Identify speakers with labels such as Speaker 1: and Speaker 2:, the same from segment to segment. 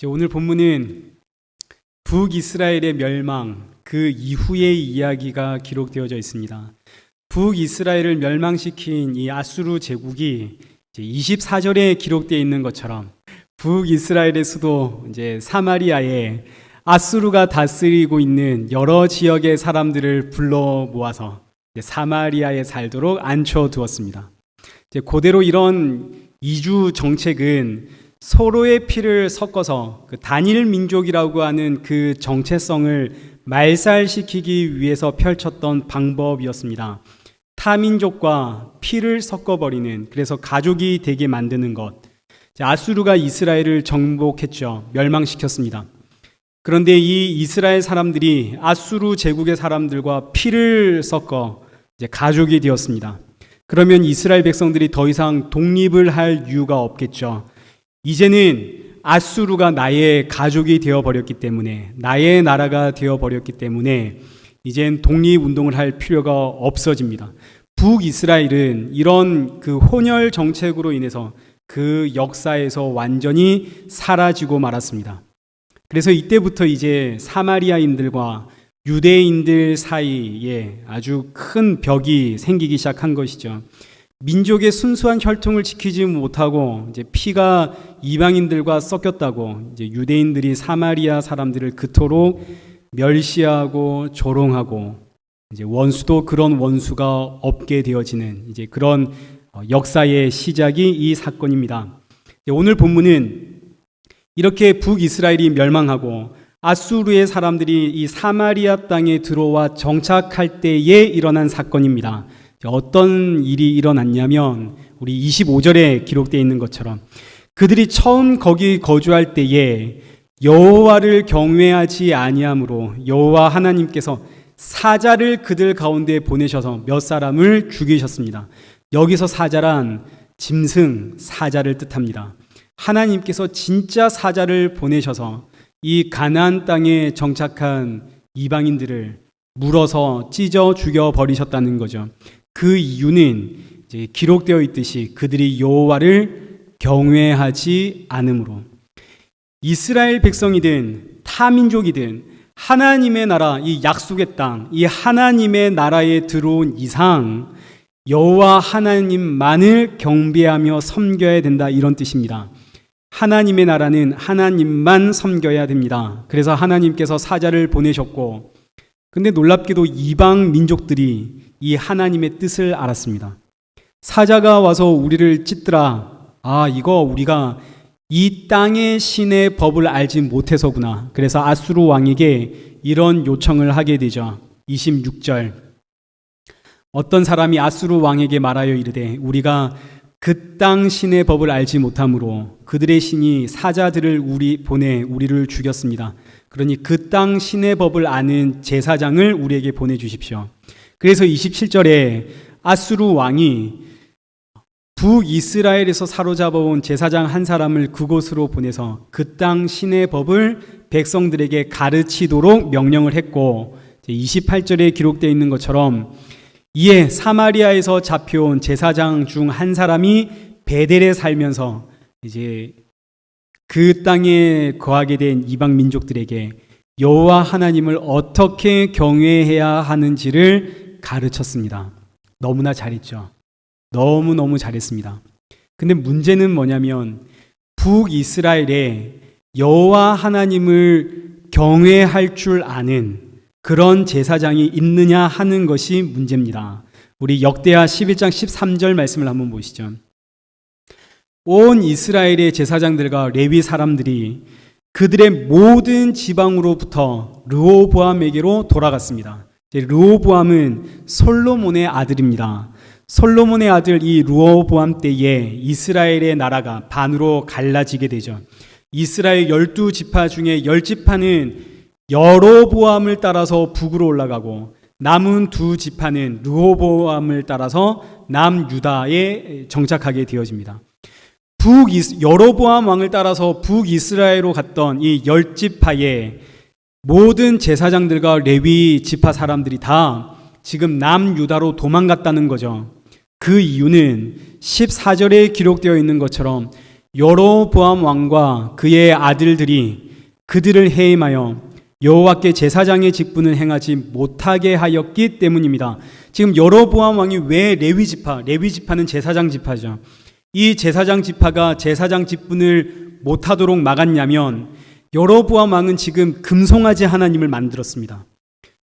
Speaker 1: 오늘 본문은 북이스라엘의 멸망, 그 이후의 이야기가 기록되어져 있습니다. 북이스라엘을 멸망시킨 이 아수르 제국이 24절에 기록되어 있는 것처럼 북이스라엘의 수도 사마리아에 아수르가 다스리고 있는 여러 지역의 사람들을 불러 모아서 사마리아에 살도록 앉혀두었습니다. 그대로 이런 이주 정책은 서로의 피를 섞어서 그 단일 민족이라고 하는 그 정체성을 말살시키기 위해서 펼쳤던 방법이었습니다. 타민족과 피를 섞어버리는, 그래서 가족이 되게 만드는 것. 아수르가 이스라엘을 정복했죠. 멸망시켰습니다. 그런데 이 이스라엘 사람들이 아수르 제국의 사람들과 피를 섞어 가족이 되었습니다. 그러면 이스라엘 백성들이 더 이상 독립을 할 이유가 없겠죠. 이제는 아수르가 나의 가족이 되어버렸기 때문에, 나의 나라가 되어버렸기 때문에 이젠 독립운동을 할 필요가 없어집니다. 북이스라엘은 이런 그 혼혈 정책으로 인해서 그 역사에서 완전히 사라지고 말았습니다. 그래서 이때부터 이제 사마리아인들과 유대인들 사이에 아주 큰 벽이 생기기 시작한 것이죠. 민족의 순수한 혈통을 지키지 못하고 피가 이방인들과 섞였다고 유대인들이 사마리아 사람들을 그토록 멸시하고 조롱하고 원수도 그런 원수가 없게 되어지는 그런 역사의 시작이 이 사건입니다. 오늘 본문은 이렇게 북이스라엘이 멸망하고 아수르의 사람들이 이 사마리아 땅에 들어와 정착할 때에 일어난 사건입니다. 어떤 일이 일어났냐면 우리 25절에 기록되어 있는 것처럼 그들이 처음 거기 거주할 때에 여호와를 경외하지 아니함으로 여호와 하나님께서 사자를 그들 가운데 보내셔서 몇 사람을 죽이셨습니다. 여기서 사자란 짐승, 사자를 뜻합니다. 하나님께서 진짜 사자를 보내셔서 이 가나안 땅에 정착한 이방인들을 물어서 찢어 죽여 버리셨다는 거죠. 그 이유는 기록되어 있듯이 그들이 여호와를 경외하지 않으므로. 이스라엘 백성이든 타민족이든 하나님의 나라, 이 약속의 땅, 이 하나님의 나라에 들어온 이상 여호와 하나님만을 경배하며 섬겨야 된다, 이런 뜻입니다. 하나님의 나라는 하나님만 섬겨야 됩니다. 그래서 하나님께서 사자를 보내셨고, 근데 놀랍게도 이방 민족들이 이 하나님의 뜻을 알았습니다. 사자가 와서 우리를 찢더라. 이거 우리가 이 땅의 신의 법을 알지 못해서구나. 그래서 아수르 왕에게 이런 요청을 하게 되죠. 26절. 어떤 사람이 아수르 왕에게 말하여 이르되 우리가 그 땅 신의 법을 알지 못함으로 그들의 신이 사자들을 보내 우리를 죽였습니다. 그러니 그 땅 신의 법을 아는 제사장을 우리에게 보내주십시오. 그래서 27절에 아수르 왕이 북이스라엘에서 사로잡아온 제사장 한 사람을 그곳으로 보내서 그 땅 신의 법을 백성들에게 가르치도록 명령을 했고, 28절에 기록되어 있는 것처럼 이에 사마리아에서 잡혀온 제사장 중 한 사람이 베델에 살면서 이제 그 땅에 거하게 된 이방 민족들에게 여호와 하나님을 어떻게 경외해야 하는지를 가르쳤습니다. 너무나 잘했죠. 너무너무 잘했습니다. 근데 문제는 뭐냐면 북이스라엘에 여호와 하나님을 경외할 줄 아는 그런 제사장이 있느냐 하는 것이 문제입니다. 우리 역대하 11장 13절 말씀을 한번 보시죠. 온 이스라엘의 제사장들과 레위 사람들이 그들의 모든 지방으로부터 르호보암에게로 돌아갔습니다. 르호보암은 솔로몬의 아들입니다. 솔로몬의 아들 이 르호보암 때에 이스라엘의 나라가 반으로 갈라지게 되죠. 이스라엘 12지파 중에 10지파는 여로보암을 따라서 북으로 올라가고 남은 2지파는 르호보암을 따라서 남유다에 정착하게 되어집니다. 여로보암 왕을 따라서 북이스라엘로 갔던 이 10지파의 모든 제사장들과 레위 지파 사람들이 다 지금 남유다로 도망갔다는 거죠. 그 이유는 14절에 기록되어 있는 것처럼 여로보암 왕과 그의 아들들이 그들을 해임하여 여호와께 제사장의 직분을 행하지 못하게 하였기 때문입니다. 지금 여로보암 왕이 왜 레위지파는 제사장 지파죠. 이 제사장 지파가 제사장 직분을 못하도록 막았냐면 여로보암 왕은 지금 금송아지 하나님을 만들었습니다.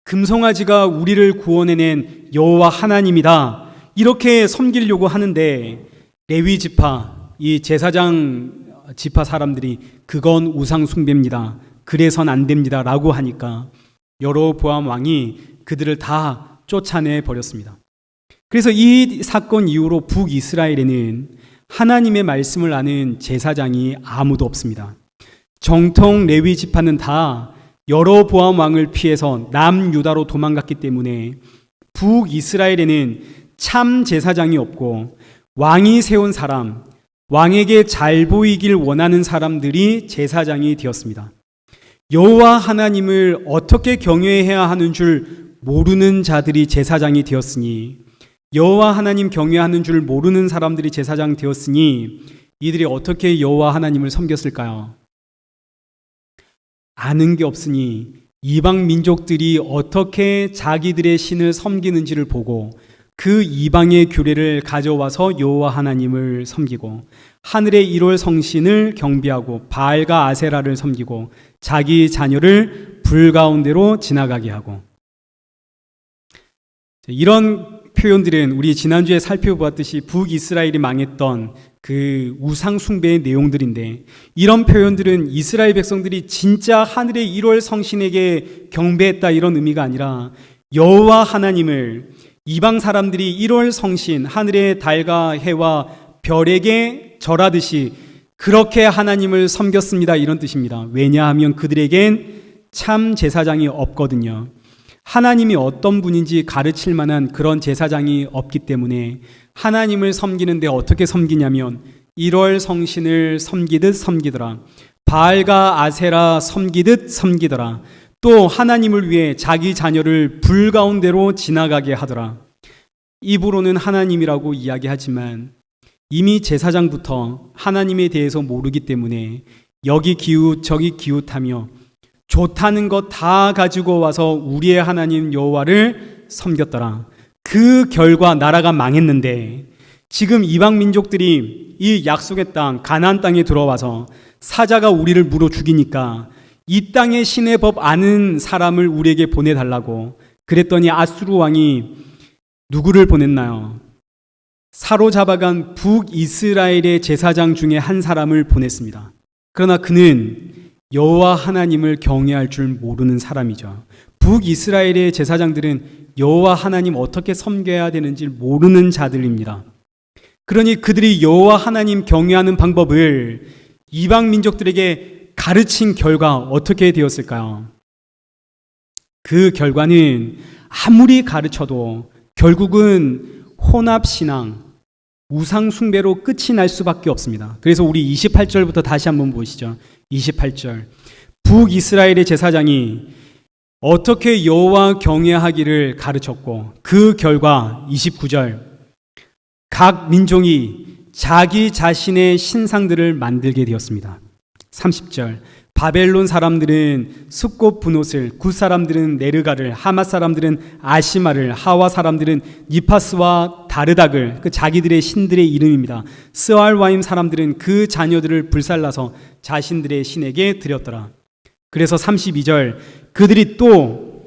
Speaker 1: 금송아지가 우리를 구원해낸 여호와 하나님이다, 이렇게 섬기려고 하는데 레위 지파, 이 제사장 지파 사람들이 그건 우상 숭배입니다, 그래선 안 됩니다 라고 하니까 여로보암 왕이 그들을 다 쫓아내 버렸습니다. 그래서 이 사건 이후로 북이스라엘에는 하나님의 말씀을 아는 제사장이 아무도 없습니다. 정통 레위 지파는 다 여로보암 왕을 피해서 남유다로 도망갔기 때문에 북이스라엘에는 참 제사장이 없고 왕이 세운 사람, 왕에게 잘 보이길 원하는 사람들이 제사장이 되었습니다. 여호와 하나님을 어떻게 경외해야 하는 줄 모르는 자들이 제사장이 되었으니, 여호와 하나님 경외하는 줄 모르는 사람들이 제사장 되었으니 이들이 어떻게 여호와 하나님을 섬겼을까요? 아는 게 없으니 이방 민족들이 어떻게 자기들의 신을 섬기는지를 보고 그 이방의 규례를 가져와서 여호와 하나님을 섬기고 하늘의 1월 성신을 경배하고 바알과 아세라를 섬기고 자기 자녀를 불 가운데로 지나가게 하고, 이런 표현들은 우리 지난주에 살펴보았듯이 북이스라엘이 망했던 그 우상 숭배의 내용들인데, 이런 표현들은 이스라엘 백성들이 진짜 하늘의 1월 성신에게 경배했다 이런 의미가 아니라 여호와 하나님을 이방 사람들이 1월 성신, 하늘의 달과 해와 별에게 절하듯이 그렇게 하나님을 섬겼습니다 이런 뜻입니다. 왜냐하면 그들에겐 참 제사장이 없거든요. 하나님이 어떤 분인지 가르칠 만한 그런 제사장이 없기 때문에 하나님을 섬기는데 어떻게 섬기냐면 1월 성신을 섬기듯 섬기더라, 바알과 아세라 섬기듯 섬기더라, 또 하나님을 위해 자기 자녀를 불 가운데로 지나가게 하더라. 입으로는 하나님이라고 이야기하지만 이미 제사장부터 하나님에 대해서 모르기 때문에 여기 기웃 저기 기웃하며 좋다는 것 다 가지고 와서 우리의 하나님 여호와를 섬겼더라. 그 결과 나라가 망했는데 지금 이방 민족들이 이 약속의 땅 가나안 땅에 들어와서 사자가 우리를 물어 죽이니까 이 땅의 신의 법 아는 사람을 우리에게 보내달라고 그랬더니 아수르 왕이 누구를 보냈나요? 사로잡아간 북이스라엘의 제사장 중에 한 사람을 보냈습니다. 그러나 그는 여호와 하나님을 경외할 줄 모르는 사람이죠. 북이스라엘의 제사장들은 여호와 하나님 어떻게 섬겨야 되는지 모르는 자들입니다. 그러니 그들이 여호와 하나님 경외하는 방법을 이방 민족들에게 가르친 결과 어떻게 되었을까요? 그 결과는 아무리 가르쳐도 결국은 혼합신앙, 우상숭배로 끝이 날 수밖에 없습니다. 그래서 우리 28절부터 다시 한번 보시죠. 28절, 북이스라엘의 제사장이 어떻게 여호와 경외하기를 가르쳤고 그 결과 29절, 각 민족이 자기 자신의 신상들을 만들게 되었습니다. 30절, 바벨론 사람들은 숫꽃 분옷을, 굿 사람들은 네르가를, 하맛 사람들은 아시마를, 하와 사람들은 니파스와 다르닥을, 그 자기들의 신들의 이름입니다. 스알와임 사람들은 그 자녀들을 불살라서 자신들의 신에게 드렸더라. 그래서 32절, 그들이 또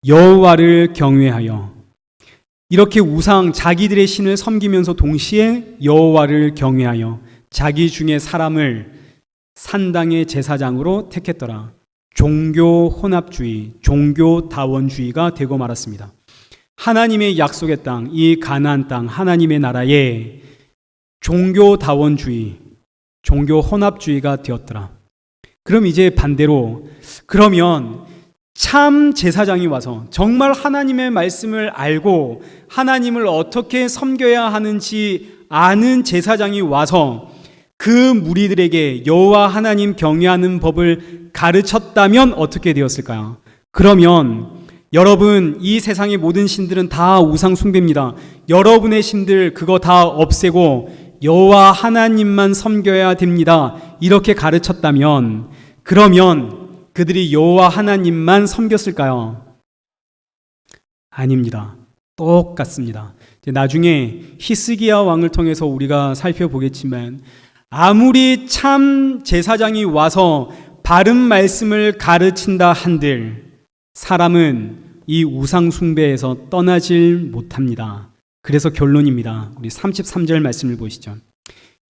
Speaker 1: 여호와를 경외하여, 이렇게 우상 자기들의 신을 섬기면서 동시에 여호와를 경외하여 자기 중에 사람을 산당의 제사장으로 택했더라. 종교 혼합주의, 종교 다원주의가 되고 말았습니다. 하나님의 약속의 땅, 이 가나안 땅, 하나님의 나라에 종교 다원주의, 종교 혼합주의가 되었더라. 그럼 이제 반대로, 그러면 참 제사장이 와서 정말 하나님의 말씀을 알고 하나님을 어떻게 섬겨야 하는지 아는 제사장이 와서 그 무리들에게 여호와 하나님 경외하는 법을 가르쳤다면 어떻게 되었을까요? 그러면 여러분, 이 세상의 모든 신들은 다 우상 숭배입니다. 여러분의 신들 그거 다 없애고 여호와 하나님만 섬겨야 됩니다. 이렇게 가르쳤다면 그러면 그들이 여호와 하나님만 섬겼을까요? 아닙니다. 똑같습니다. 나중에 히스기야 왕을 통해서 우리가 살펴보겠지만 아무리 참 제사장이 와서 바른 말씀을 가르친다 한들 사람은 이 우상 숭배에서 떠나질 못합니다. 그래서 결론입니다. 우리 33절 말씀을 보시죠.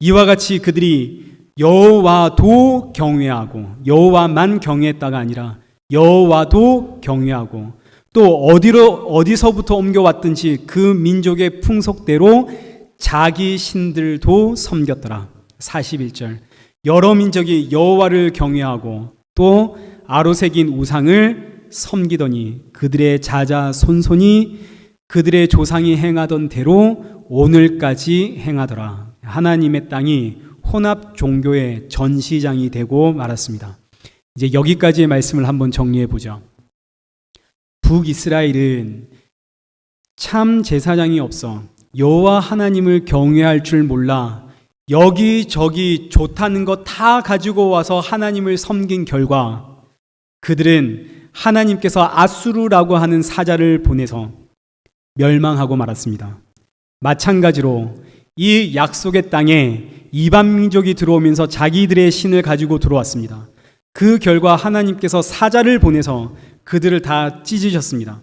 Speaker 1: 이와 같이 그들이 여호와도 경외하고 여호와만 경외했다가 아니라 여호와도 경외하고 또 어디서부터 옮겨왔든지 그 민족의 풍속대로 자기 신들도 섬겼더라. 41절 여러 민족이 여호와를 경외하고 또 아로새긴 우상을 섬기더니 그들의 자자손손이 그들의 조상이 행하던 대로 오늘까지 행하더라. 하나님의 땅이 혼합 종교의 전시장이 되고 말았습니다. 이제 여기까지의 말씀을 한번 정리해 보죠. 북이스라엘은 참 제사장이 없어 여호와 하나님을 경외할 줄 몰라 여기저기 좋다는 거 다 가지고 와서 하나님을 섬긴 결과 그들은 하나님께서 아수르라고 하는 사자를 보내서 멸망하고 말았습니다. 마찬가지로 이 약속의 땅에 이방 민족이 들어오면서 자기들의 신을 가지고 들어왔습니다. 그 결과 하나님께서 사자를 보내서 그들을 다 찢으셨습니다.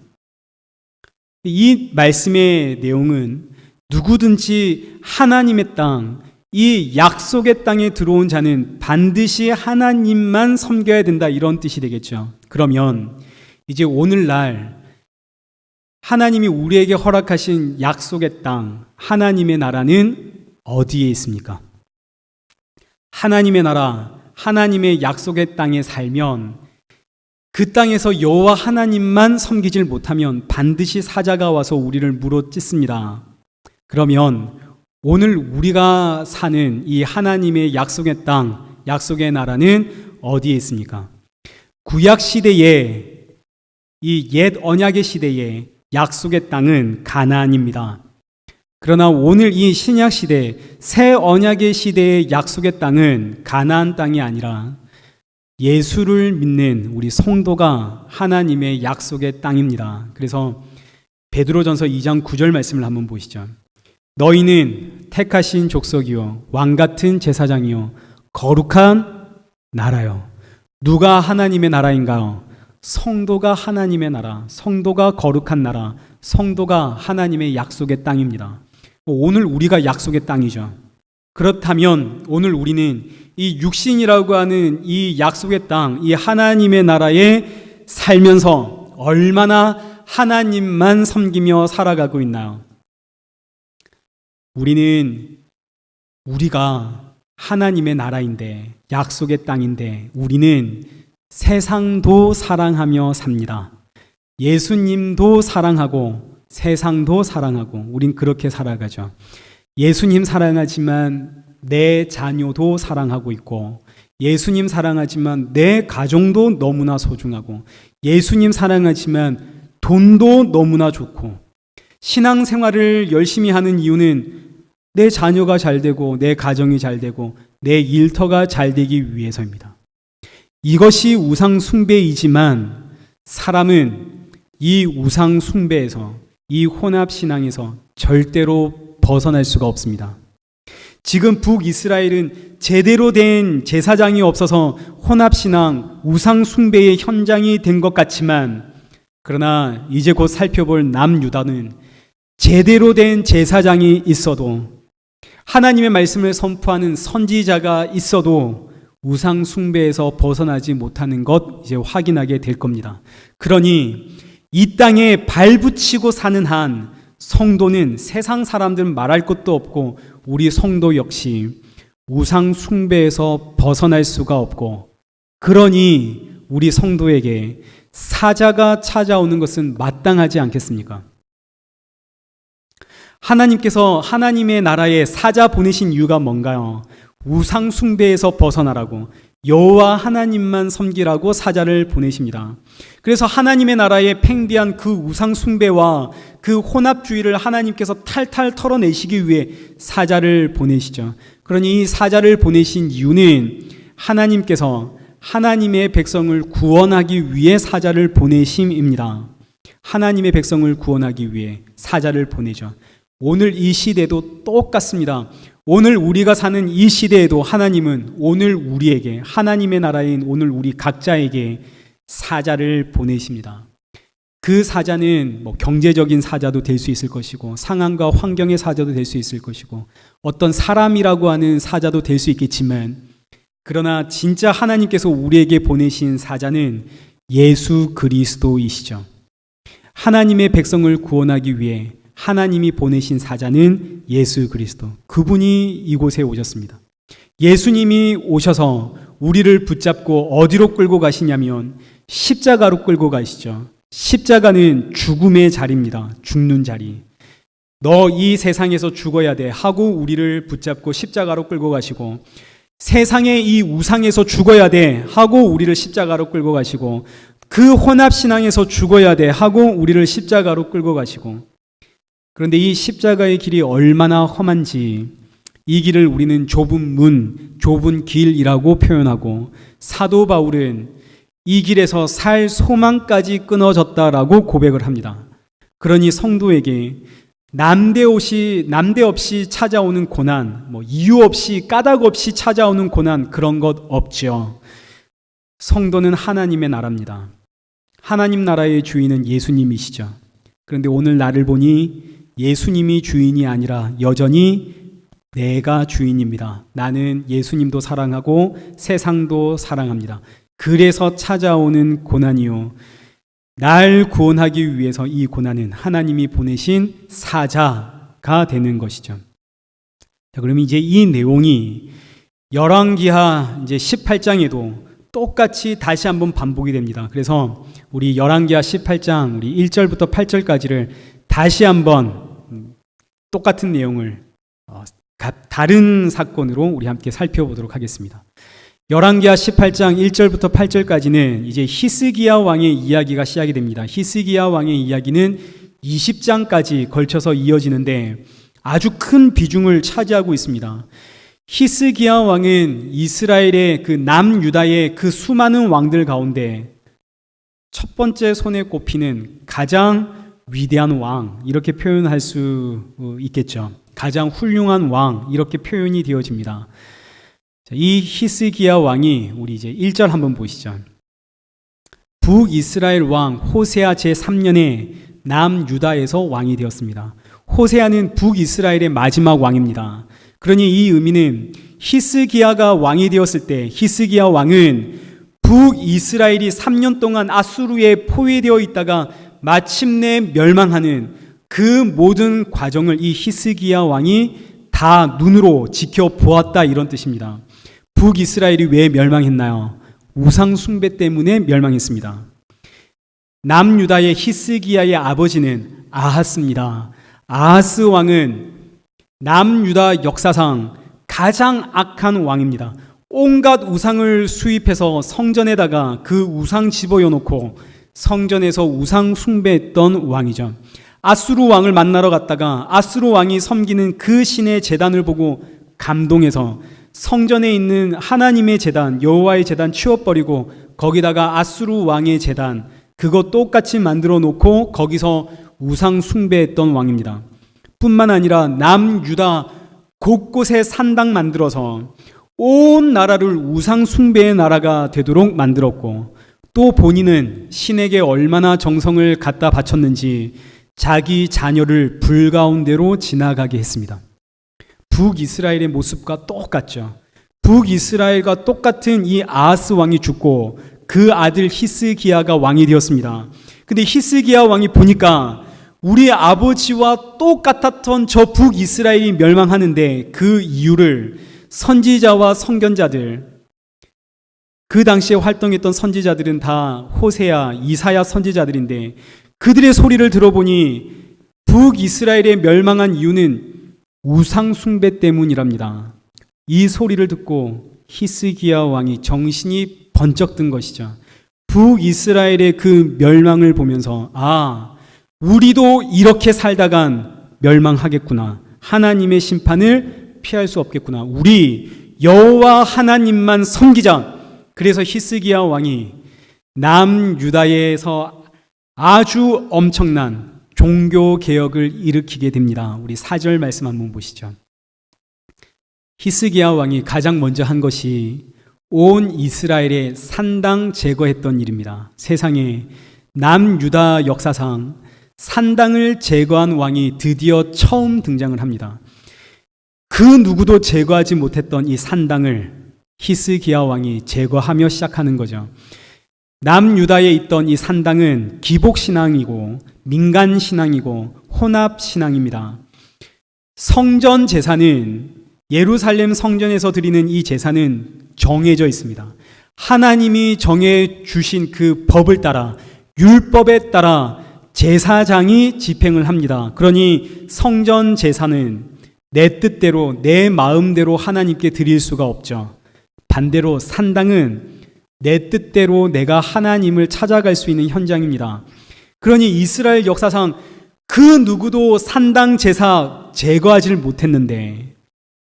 Speaker 1: 이 말씀의 내용은 누구든지 하나님의 땅, 이 약속의 땅에 들어온 자는 반드시 하나님만 섬겨야 된다 이런 뜻이 되겠죠. 그러면 이제 오늘날 하나님이 우리에게 허락하신 약속의 땅, 하나님의 나라는 어디에 있습니까? 하나님의 나라, 하나님의 약속의 땅에 살면 그 땅에서 여호와 하나님만 섬기질 못하면 반드시 사자가 와서 우리를 물어뜯습니다. 그러면 오늘 우리가 사는 이 하나님의 약속의 땅, 약속의 나라는 어디에 있습니까? 구약 시대에 이 옛 언약의 시대에 약속의 땅은 가나안입니다. 그러나 오늘 이 신약 시대, 새 언약의 시대의 약속의 땅은 가나안 땅이 아니라 예수를 믿는 우리 성도가 하나님의 약속의 땅입니다. 그래서 베드로전서 2장 9절 말씀을 한번 보시죠. 너희는 택하신 족속이요 왕같은 제사장이요 거룩한 나라요. 누가 하나님의 나라인가요? 성도가 하나님의 나라, 성도가 거룩한 나라, 성도가 하나님의 약속의 땅입니다. 오늘 우리가 약속의 땅이죠. 그렇다면 오늘 우리는 이 육신이라고 하는 이 약속의 땅, 이 하나님의 나라에 살면서 얼마나 하나님만 섬기며 살아가고 있나요? 우리가 하나님의 나라인데, 약속의 땅인데, 우리는 세상도 사랑하며 삽니다. 예수님도 사랑하고, 세상도 사랑하고, 우린 그렇게 살아가죠. 예수님 사랑하지만 내 자녀도 사랑하고 있고, 예수님 사랑하지만 내 가정도 너무나 소중하고, 예수님 사랑하지만 돈도 너무나 좋고, 신앙생활을 열심히 하는 이유는 내 자녀가 잘 되고 내 가정이 잘 되고 내 일터가 잘 되기 위해서입니다. 이것이 우상 숭배이지만 사람은 이 우상 숭배에서, 이 혼합 신앙에서 절대로 벗어날 수가 없습니다. 지금 북이스라엘은 제대로 된 제사장이 없어서 혼합 신앙, 우상 숭배의 현장이 된 것 같지만, 그러나 이제 곧 살펴볼 남유다는 제대로 된 제사장이 있어도, 하나님의 말씀을 선포하는 선지자가 있어도 우상 숭배에서 벗어나지 못하는 것 이제 확인하게 될 겁니다. 그러니 이 땅에 발붙이고 사는 한 성도는 세상 사람들 말할 것도 없고 우리 성도 역시 우상 숭배에서 벗어날 수가 없고, 그러니 우리 성도에게 사자가 찾아오는 것은 마땅하지 않겠습니까? 하나님께서 하나님의 나라에 사자 보내신 이유가 뭔가요? 우상 숭배에서 벗어나라고, 여호와 하나님만 섬기라고 사자를 보내십니다. 그래서 하나님의 나라에 팽배한 그 우상 숭배와 그 혼합주의를 하나님께서 탈탈 털어내시기 위해 사자를 보내시죠. 그러니 이 사자를 보내신 이유는 하나님께서 하나님의 백성을 구원하기 위해 사자를 보내심입니다. 하나님의 백성을 구원하기 위해 사자를 보내죠. 오늘 이 시대도 똑같습니다. 오늘 우리가 사는 이 시대에도 하나님은 오늘 우리에게, 하나님의 나라인 오늘 우리 각자에게 사자를 보내십니다. 그 사자는 경제적인 사자도 될 수 있을 것이고, 상황과 환경의 사자도 될 수 있을 것이고, 어떤 사람이라고 하는 사자도 될 수 있겠지만, 그러나 진짜 하나님께서 우리에게 보내신 사자는 예수 그리스도이시죠. 하나님의 백성을 구원하기 위해 하나님이 보내신 사자는 예수 그리스도. 그분이 이곳에 오셨습니다. 예수님이 오셔서 우리를 붙잡고 어디로 끌고 가시냐면 십자가로 끌고 가시죠. 십자가는 죽음의 자리입니다. 죽는 자리. 너 이 세상에서 죽어야 돼 하고 우리를 붙잡고 십자가로 끌고 가시고, 세상의 이 우상에서 죽어야 돼 하고 우리를 십자가로 끌고 가시고, 그 혼합신앙에서 죽어야 돼 하고 우리를 십자가로 끌고 가시고, 그런데 이 십자가의 길이 얼마나 험한지 이 길을 우리는 좁은 문, 좁은 길이라고 표현하고, 사도 바울은 이 길에서 살 소망까지 끊어졌다라고 고백을 합니다. 그러니 성도에게 남대없이 찾아오는 고난, 이유 없이 까닭 없이 찾아오는 고난, 그런 것 없죠. 성도는 하나님의 나라입니다. 하나님 나라의 주인은 예수님이시죠. 그런데 오늘 나를 보니 예수님이 주인이 아니라 여전히 내가 주인입니다. 나는 예수님도 사랑하고 세상도 사랑합니다. 그래서 찾아오는 고난이요, 날 구원하기 위해서 이 고난은 하나님이 보내신 사자가 되는 것이죠. 자, 그러면 이제 이 내용이 열왕기하 이제 18장에도 똑같이 다시 한번 반복이 됩니다. 그래서 우리 열왕기하 18장 우리 1절부터 8절까지를 다시 한번 똑같은 내용을 다른 사건으로 우리 함께 살펴보도록 하겠습니다. 열왕기하 18장 1절부터 8절까지는 이제 히스기야 왕의 이야기가 시작이 됩니다. 히스기야 왕의 이야기는 20장까지 걸쳐서 이어지는데 아주 큰 비중을 차지하고 있습니다. 히스기야 왕은 이스라엘의 그 남유다의 그 수많은 왕들 가운데 첫 번째 손에 꼽히는 가장 위대한 왕, 이렇게 표현할 수 있겠죠. 가장 훌륭한 왕, 이렇게 표현이 되어집니다. 이 히스기야 왕이 우리 이제 1절 한번 보시죠. 북이스라엘 왕 호세아 제3년에 남유다에서 왕이 되었습니다. 호세아는 북이스라엘의 마지막 왕입니다. 그러니 이 의미는 히스기야가 왕이 되었을 때 히스기야 왕은 북이스라엘이 3년 동안 아수르에 포위되어 있다가 마침내 멸망하는 그 모든 과정을 이 히스기야 왕이 다 눈으로 지켜보았다, 이런 뜻입니다. 북이스라엘이 왜 멸망했나요? 우상 숭배 때문에 멸망했습니다. 남유다의 히스기야의 아버지는 아하스입니다. 아하스 왕은 남유다 역사상 가장 악한 왕입니다. 온갖 우상을 수입해서 성전에다가 그 우상 집어여놓고 성전에서 우상 숭배했던 왕이죠. 아수르 왕을 만나러 갔다가 아수르 왕이 섬기는 그 신의 제단을 보고 감동해서 성전에 있는 하나님의 제단, 여호와의 제단 치워버리고 거기다가 아수르 왕의 제단, 그거 똑같이 만들어 놓고 거기서 우상 숭배했던 왕입니다. 뿐만 아니라 남유다 곳곳에 산당 만들어서 온 나라를 우상 숭배의 나라가 되도록 만들었고, 또 본인은 신에게 얼마나 정성을 갖다 바쳤는지 자기 자녀를 불 가운데로 지나가게 했습니다. 북이스라엘의 모습과 똑같죠. 북이스라엘과 똑같은 이 아하스 왕이 죽고 그 아들 히스기야가 왕이 되었습니다. 근데 히스기야 왕이 보니까 우리 아버지와 똑같았던 저 북이스라엘이 멸망하는데 그 이유를 선지자와 선견자들, 그 당시에 활동했던 선지자들은 다 호세야, 이사야 선지자들인데 그들의 소리를 들어보니 북이스라엘의 멸망한 이유는 우상 숭배 때문이랍니다. 이 소리를 듣고 히스기야 왕이 정신이 번쩍 든 것이죠. 북이스라엘의 그 멸망을 보면서 우리도 이렇게 살다간 멸망하겠구나. 하나님의 심판을 피할 수 없겠구나. 우리 여호와 하나님만 섬기자. 그래서 히스기야 왕이 남유다에서 아주 엄청난 종교 개혁을 일으키게 됩니다. 우리 4절 말씀 한번 보시죠. 히스기야 왕이 가장 먼저 한 것이 온 이스라엘의 산당 제거했던 일입니다. 세상에 남유다 역사상 산당을 제거한 왕이 드디어 처음 등장을 합니다. 그 누구도 제거하지 못했던 이 산당을 히스기야 왕이 제거하며 시작하는 거죠. 남유다에 있던 이 산당은 기복신앙이고 민간신앙이고 혼합신앙입니다. 성전 제사는 예루살렘 성전에서 드리는 이 제사는 정해져 있습니다. 하나님이 정해 주신 그 법을 따라 율법에 따라 제사장이 집행을 합니다. 그러니 성전 제사는 내 뜻대로 내 마음대로 하나님께 드릴 수가 없죠. 반대로 산당은 내 뜻대로 내가 하나님을 찾아갈 수 있는 현장입니다. 그러니 이스라엘 역사상 그 누구도 산당 제사 제거하지를 못했는데,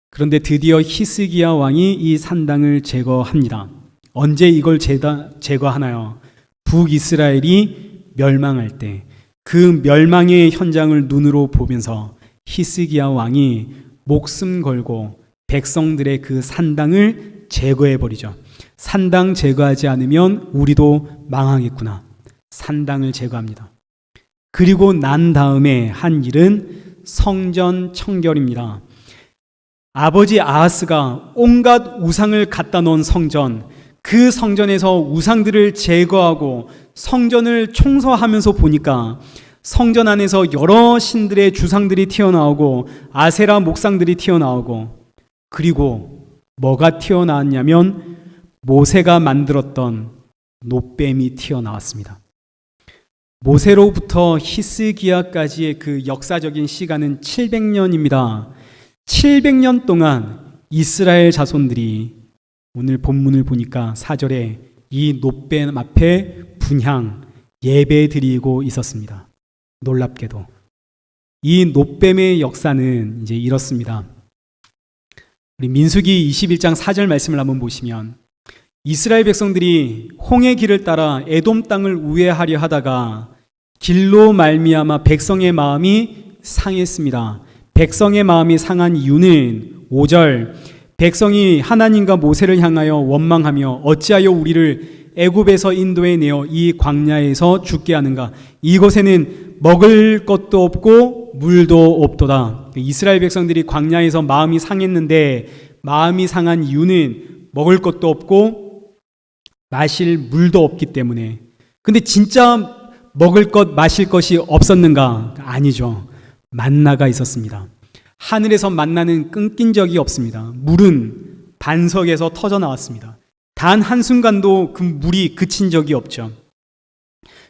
Speaker 1: 그런데 드디어 히스기야 왕이 이 산당을 제거합니다. 언제 이걸 제거하나요? 북이스라엘이 멸망할 때, 그 멸망의 현장을 눈으로 보면서 히스기야 왕이 목숨 걸고 백성들의 그 산당을 제거해버리죠. 산당 제거하지 않으면 우리도 망하겠구나. 산당을 제거합니다. 그리고 난 다음에 한 일은 성전 청결입니다. 아버지 아하스가 온갖 우상을 갖다 놓은 성전, 그 성전에서 우상들을 제거하고 성전을 청소하면서 보니까 성전 안에서 여러 신들의 주상들이 튀어나오고 아세라 목상들이 튀어나오고, 그리고 뭐가 튀어나왔냐면 모세가 만들었던 놋뱀이 튀어나왔습니다. 모세로부터 히스기야까지의 그 역사적인 시간은 700년입니다. 700년 동안 이스라엘 자손들이 오늘 본문을 보니까 4절에 이 놋뱀 앞에 분향 예배 드리고 있었습니다. 놀랍게도 이 놋뱀의 역사는 이제 이렇습니다. 우리 민수기 21장 4절 말씀을 한번 보시면, 이스라엘 백성들이 홍해 길을 따라 에돔 땅을 우회하려 하다가 길로 말미암아 백성의 마음이 상했습니다. 백성의 마음이 상한 이유는 5절, 백성이 하나님과 모세를 향하여 원망하며 어찌하여 우리를 애굽에서 인도해 내어 이 광야에서 죽게 하는가? 이곳에는 먹을 것도 없고 물도 없도다. 이스라엘 백성들이 광야에서 마음이 상했는데, 마음이 상한 이유는 먹을 것도 없고 마실 물도 없기 때문에. 근데 진짜 먹을 것, 마실 것이 없었는가? 아니죠. 만나가 있었습니다. 하늘에서 만나는 끊긴 적이 없습니다. 물은 반석에서 터져 나왔습니다. 단 한순간도 그 물이 그친 적이 없죠.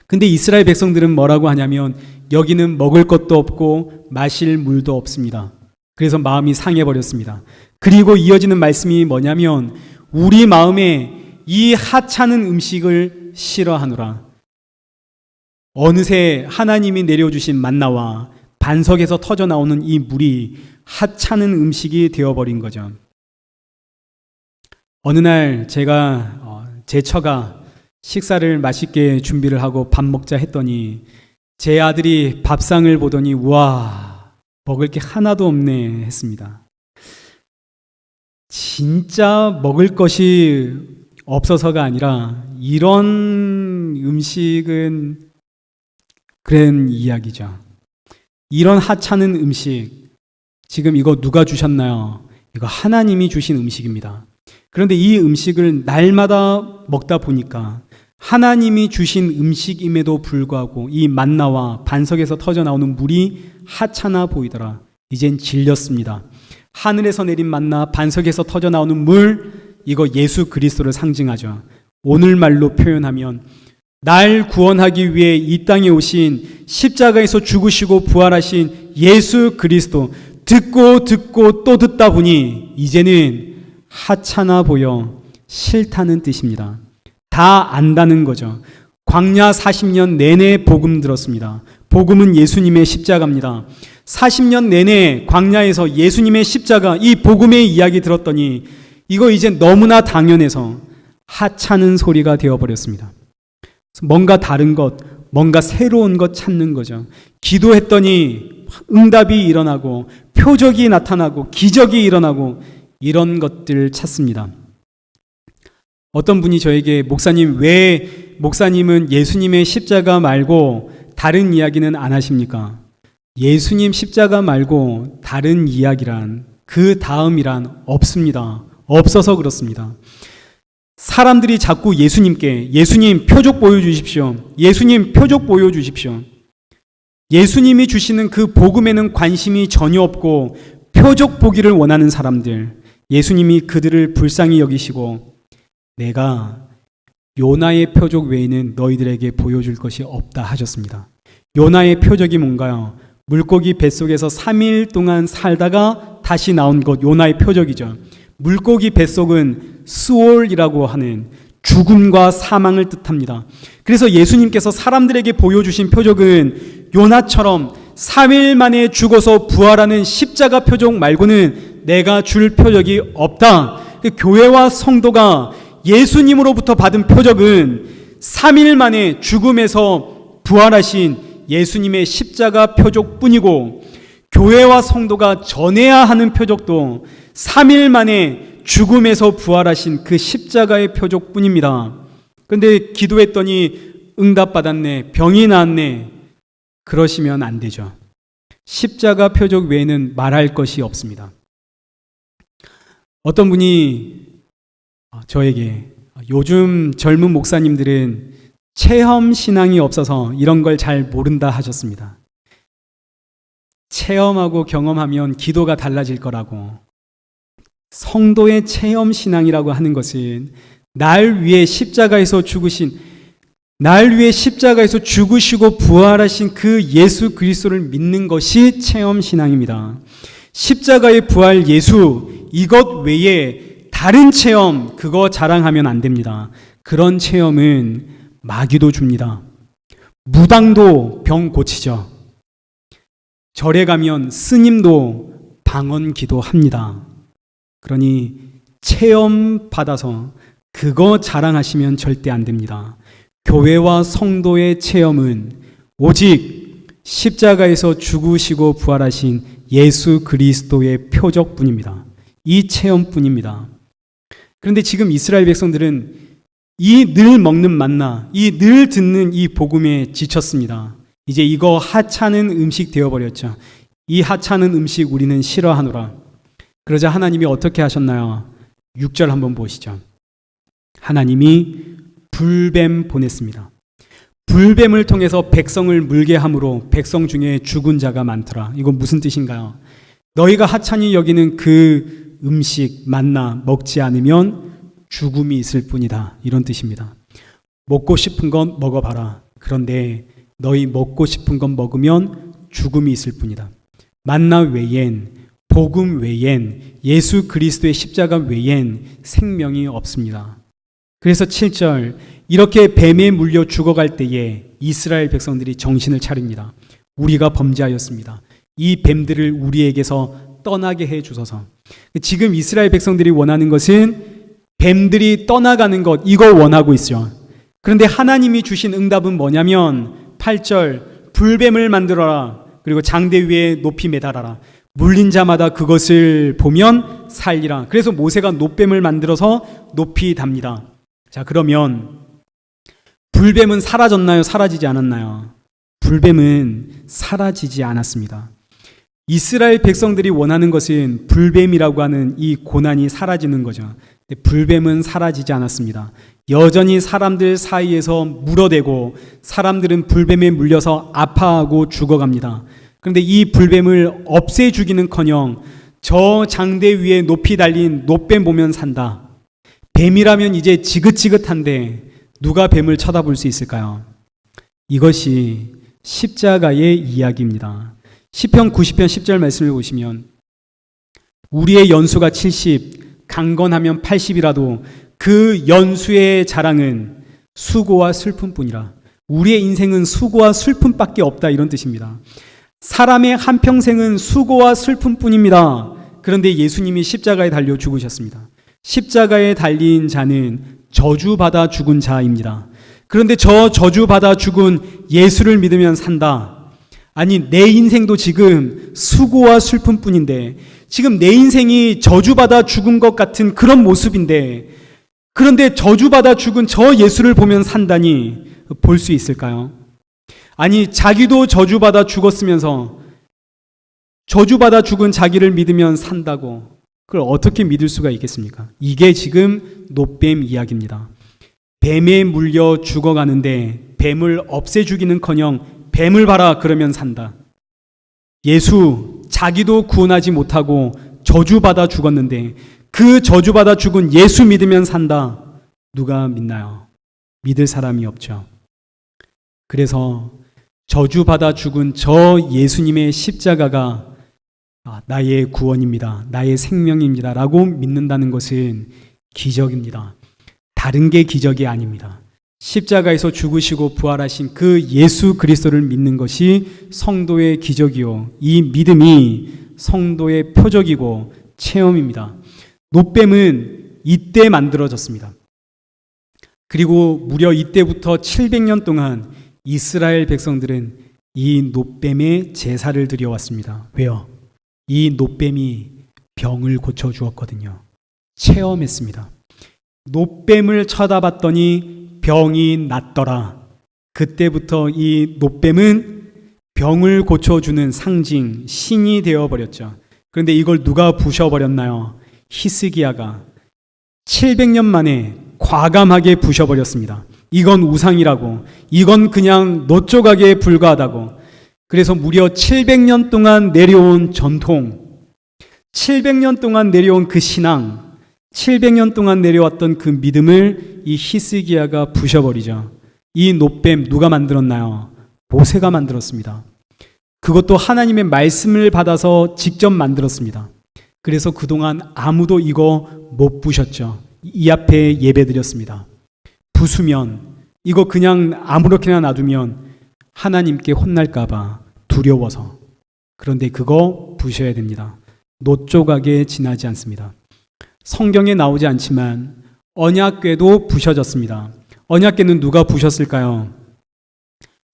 Speaker 1: 근데 이스라엘 백성들은 뭐라고 하냐면, 여기는 먹을 것도 없고 마실 물도 없습니다. 그래서 마음이 상해버렸습니다. 그리고 이어지는 말씀이 뭐냐면, 우리 마음에 이 하찮은 음식을 싫어하노라. 어느새 하나님이 내려주신 만나와 반석에서 터져 나오는 이 물이 하찮은 음식이 되어버린 거죠. 어느 날 제가 제 처가 식사를 맛있게 준비를 하고 밥 먹자 했더니 제 아들이 밥상을 보더니 우와, 먹을 게 하나도 없네 했습니다. 진짜 먹을 것이 없어서가 아니라 이런 음식은 그런 이야기죠. 이런 하찮은 음식, 지금 이거 누가 주셨나요? 이거 하나님이 주신 음식입니다. 그런데 이 음식을 날마다 먹다 보니까 하나님이 주신 음식임에도 불구하고 이 만나와 반석에서 터져 나오는 물이 하찮아 보이더라. 이젠 질렸습니다. 하늘에서 내린 만나, 반석에서 터져 나오는 물, 이거 예수 그리스도를 상징하죠. 오늘 말로 표현하면 날 구원하기 위해 이 땅에 오신, 십자가에서 죽으시고 부활하신 예수 그리스도, 듣고 또 듣다 보니 이제는 하찮아 보여 싫다는 뜻입니다. 다 안다는 거죠. 광야 40년 내내 복음 들었습니다. 복음은 예수님의 십자가입니다. 40년 내내 광야에서 예수님의 십자가, 이 복음의 이야기 들었더니 이거 이제 너무나 당연해서 하찮은 소리가 되어버렸습니다. 뭔가 다른 것, 뭔가 새로운 것 찾는 거죠. 기도했더니 응답이 일어나고 표적이 나타나고 기적이 일어나고 이런 것들을 찾습니다. 어떤 분이 저에게 목사님, 왜 목사님은 예수님의 십자가 말고 다른 이야기는 안 하십니까? 예수님 십자가 말고 다른 이야기란, 그 다음이란 없습니다. 없어서 그렇습니다. 사람들이 자꾸 예수님께 예수님 표적 보여주십시오. 예수님 표적 보여주십시오. 예수님이 주시는 그 복음에는 관심이 전혀 없고 표적 보기를 원하는 사람들, 예수님이 그들을 불쌍히 여기시고 내가 요나의 표적 외에는 너희들에게 보여줄 것이 없다 하셨습니다. 요나의 표적이 뭔가요? 물고기 뱃속에서 3일 동안 살다가 다시 나온 것, 요나의 표적이죠. 물고기 뱃속은 스올이라고 하는 죽음과 사망을 뜻합니다. 그래서 예수님께서 사람들에게 보여주신 표적은 요나처럼 3일 만에 죽어서 부활하는 십자가 표적 말고는 내가 줄 표적이 없다. 교회와 성도가 예수님으로부터 받은 표적은 3일 만에 죽음에서 부활하신 예수님의 십자가 표적뿐이고, 교회와 성도가 전해야 하는 표적도 3일 만에 죽음에서 부활하신 그 십자가의 표적뿐입니다. 그런데 기도했더니 응답받았네, 병이 나았네, 그러시면 안 되죠. 십자가 표적 외에는 말할 것이 없습니다. 어떤 분이 저에게 요즘 젊은 목사님들은 체험 신앙이 없어서 이런 걸 잘 모른다 하셨습니다. 체험하고 경험하면 기도가 달라질 거라고. 성도의 체험 신앙이라고 하는 것은 날 위해 십자가에서 죽으신, 날 위해 십자가에서 죽으시고 부활하신 그 예수 그리스도를 믿는 것이 체험 신앙입니다. 십자가의 부활 예수, 이것 외에 다른 체험, 그거 자랑하면 안 됩니다. 그런 체험은 마귀도 줍니다. 무당도 병 고치죠. 절에 가면 스님도 방언 기도합니다. 그러니 체험 받아서 그거 자랑하시면 절대 안 됩니다. 교회와 성도의 체험은 오직 십자가에서 죽으시고 부활하신 예수 그리스도의 표적뿐입니다. 이 체험뿐입니다. 그런데 지금 이스라엘 백성들은 이 늘 먹는 만나, 이 늘 듣는 이 복음에 지쳤습니다. 이제 이거 하찮은 음식 되어버렸죠. 이 하찮은 음식 우리는 싫어하노라. 그러자 하나님이 어떻게 하셨나요? 6절 한번 보시죠. 하나님이 불뱀 보냈습니다. 불뱀을 통해서 백성을 물게 함으로 백성 중에 죽은 자가 많더라. 이건 무슨 뜻인가요? 너희가 하찮이 여기는 그 음식 만나 먹지 않으면 죽음이 있을 뿐이다. 이런 뜻입니다. 먹고 싶은 건 먹어봐라. 그런데 너희 먹고 싶은 건 먹으면 죽음이 있을 뿐이다. 만나 외엔, 복음 외엔, 예수 그리스도의 십자가 외엔 생명이 없습니다. 그래서 7절, 이렇게 뱀에 물려 죽어갈 때에 이스라엘 백성들이 정신을 차립니다. 우리가 범죄하였습니다. 이 뱀들을 우리에게서 떠나게 해 주소서. 지금 이스라엘 백성들이 원하는 것은 뱀들이 떠나가는 것, 이거 원하고 있어요. 그런데 하나님이 주신 응답은 뭐냐면 8절, 불뱀을 만들어라. 그리고 장대 위에 높이 매달아라. 물린 자마다 그것을 보면 살리라. 그래서 모세가 놋뱀을 만들어서 높이 답니다. 자, 그러면 불뱀은 사라졌나요? 사라지지 않았나요? 불뱀은 사라지지 않았습니다. 이스라엘 백성들이 원하는 것은 불뱀이라고 하는 이 고난이 사라지는 거죠. 근데 불뱀은 사라지지 않았습니다. 여전히 사람들 사이에서 물어대고 사람들은 불뱀에 물려서 아파하고 죽어갑니다. 그런데 이 불뱀을 없애주기는커녕 저 장대 위에 높이 달린 놋뱀 보면 산다. 뱀이라면 이제 지긋지긋한데 누가 뱀을 쳐다볼 수 있을까요? 이것이 십자가의 이야기입니다. 시편 90편 10절 말씀을 보시면 우리의 연수가 70, 강건하면 80이라도 그 연수의 자랑은 수고와 슬픔뿐이라. 우리의 인생은 수고와 슬픔밖에 없다, 이런 뜻입니다. 사람의 한평생은 수고와 슬픔뿐입니다. 그런데 예수님이 십자가에 달려 죽으셨습니다. 십자가에 달린 자는 저주받아 죽은 자입니다. 그런데 저 저주받아 죽은 예수를 믿으면 산다. 아니, 내 인생도 지금 수고와 슬픔뿐인데, 지금 내 인생이 저주받아 죽은 것 같은 그런 모습인데, 그런데 저주받아 죽은 저 예수를 보면 산다니 볼 수 있을까요? 아니, 자기도 저주받아 죽었으면서 저주받아 죽은 자기를 믿으면 산다고, 그걸 어떻게 믿을 수가 있겠습니까? 이게 지금 놋뱀 이야기입니다. 뱀에 물려 죽어가는데 뱀을 없애 주기는커녕 뱀을 봐라 그러면 산다. 예수 자기도 구원하지 못하고 저주받아 죽었는데 그 저주받아 죽은 예수 믿으면 산다. 누가 믿나요? 믿을 사람이 없죠. 그래서 저주받아 죽은 저 예수님의 십자가가 나의 구원입니다, 나의 생명입니다 라고 믿는다는 것은 기적입니다. 다른 게 기적이 아닙니다. 십자가에서 죽으시고 부활하신 그 예수 그리스도를 믿는 것이 성도의 기적이요, 이 믿음이 성도의 표적이고 체험입니다. 놋뱀은 이때 만들어졌습니다. 그리고 무려 이때부터 700년 동안 이스라엘 백성들은 이 놋뱀에 제사를 드려왔습니다. 왜요? 이 놋뱀이 병을 고쳐주었거든요. 체험했습니다. 놋뱀을 쳐다봤더니 병이 낫더라. 그때부터 이 놋뱀은 병을 고쳐주는 상징, 신이 되어버렸죠. 그런데 이걸 누가 부셔버렸나요? 히스기야가 700년 만에 과감하게 부셔버렸습니다. 이건 우상이라고, 이건 그냥 놋조각에 불과하다고. 그래서 무려 700년 동안 내려온 전통, 700년 동안 내려온 그 신앙, 700년 동안 내려왔던 그 믿음을 이 히스기야가 부셔버리죠. 이 놋뱀 누가 만들었나요? 모세가 만들었습니다. 그것도 하나님의 말씀을 받아서 직접 만들었습니다. 그래서 그동안 아무도 이거 못 부셨죠. 이 앞에 예배드렸습니다. 부수면, 이거 그냥 아무렇게나 놔두면 하나님께 혼날까봐 두려워서. 그런데 그거 부셔야 됩니다. 놋조각에 지나지 않습니다. 성경에 나오지 않지만 언약궤도 부셔졌습니다. 언약궤는 누가 부셨을까요?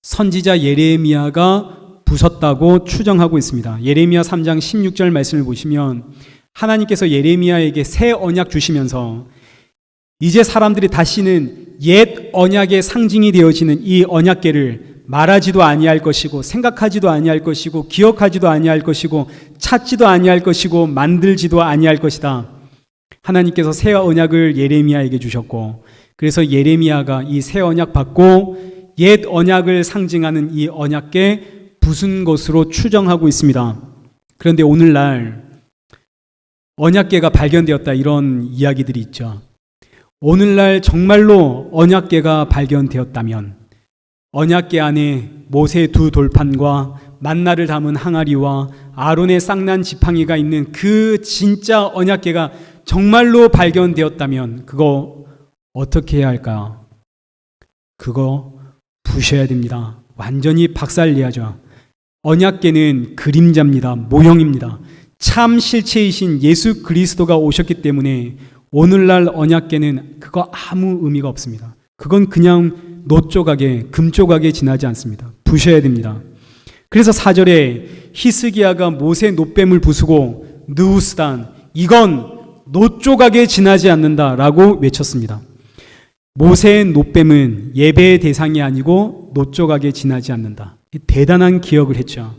Speaker 1: 선지자 예레미야가 부쉈다고 추정하고 있습니다. 예레미야 3장 16절 말씀을 보시면 하나님께서 예레미야에게 새 언약 주시면서 이제 사람들이 다시는 옛 언약의 상징이 되어지는 이 언약궤를 말하지도 아니할 것이고 생각하지도 아니할 것이고 기억하지도 아니할 것이고 찾지도 아니할 것이고 만들지도 아니할 것이다. 하나님께서 새 언약을 예레미야에게 주셨고, 그래서 예레미야가 이 새 언약 받고 옛 언약을 상징하는 이 언약궤 부순 것으로 추정하고 있습니다. 그런데 오늘날 언약궤가 발견되었다, 이런 이야기들이 있죠. 오늘날 정말로 언약궤가 발견되었다면 언약궤 안에 모세의 두 돌판과 만나를 담은 항아리와 아론의 쌍난 지팡이가 있는 그 진짜 언약궤가 정말로 발견되었다면 그거 어떻게 해야 할까요? 그거 부셔야 됩니다. 완전히 박살내야죠. 언약궤는 그림자입니다. 모형입니다. 참 실체이신 예수 그리스도가 오셨기 때문에 오늘날 언약궤는 그거 아무 의미가 없습니다. 그건 그냥 놋조각에, 금조각에 지나지 않습니다. 부셔야 됩니다. 그래서 4절에 히스기야가 모세 놋뱀을 부수고 느우스단, 이건 놋조각에 지나지 않는다라고 외쳤습니다. 모세의 놋뱀은 예배의 대상이 아니고 놋조각에 지나지 않는다. 대단한 개혁을 했죠.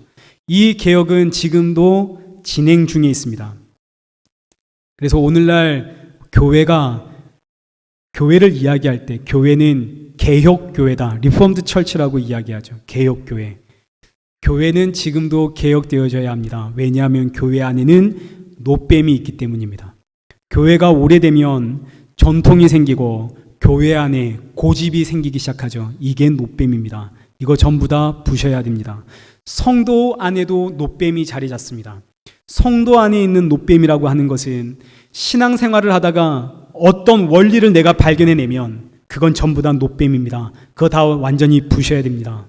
Speaker 1: 이 개혁은 지금도 진행 중에 있습니다. 그래서 오늘날 교회를 이야기할 때 교회는 개혁교회다, 리폼드 철치라고 이야기하죠. 개혁교회. 교회는 지금도 개혁되어져야 합니다. 왜냐하면 교회 안에는 놋뱀이 있기 때문입니다. 교회가 오래되면 전통이 생기고 교회 안에 고집이 생기기 시작하죠. 이게 놋뱀입니다. 이거 전부 다 부셔야 됩니다. 성도 안에도 놋뱀이 자리 잡습니다. 성도 안에 있는 놋뱀이라고 하는 것은 신앙생활을 하다가 어떤 원리를 내가 발견해내면 그건 전부 다 노뱀입니다. 그거 다 완전히 부셔야 됩니다.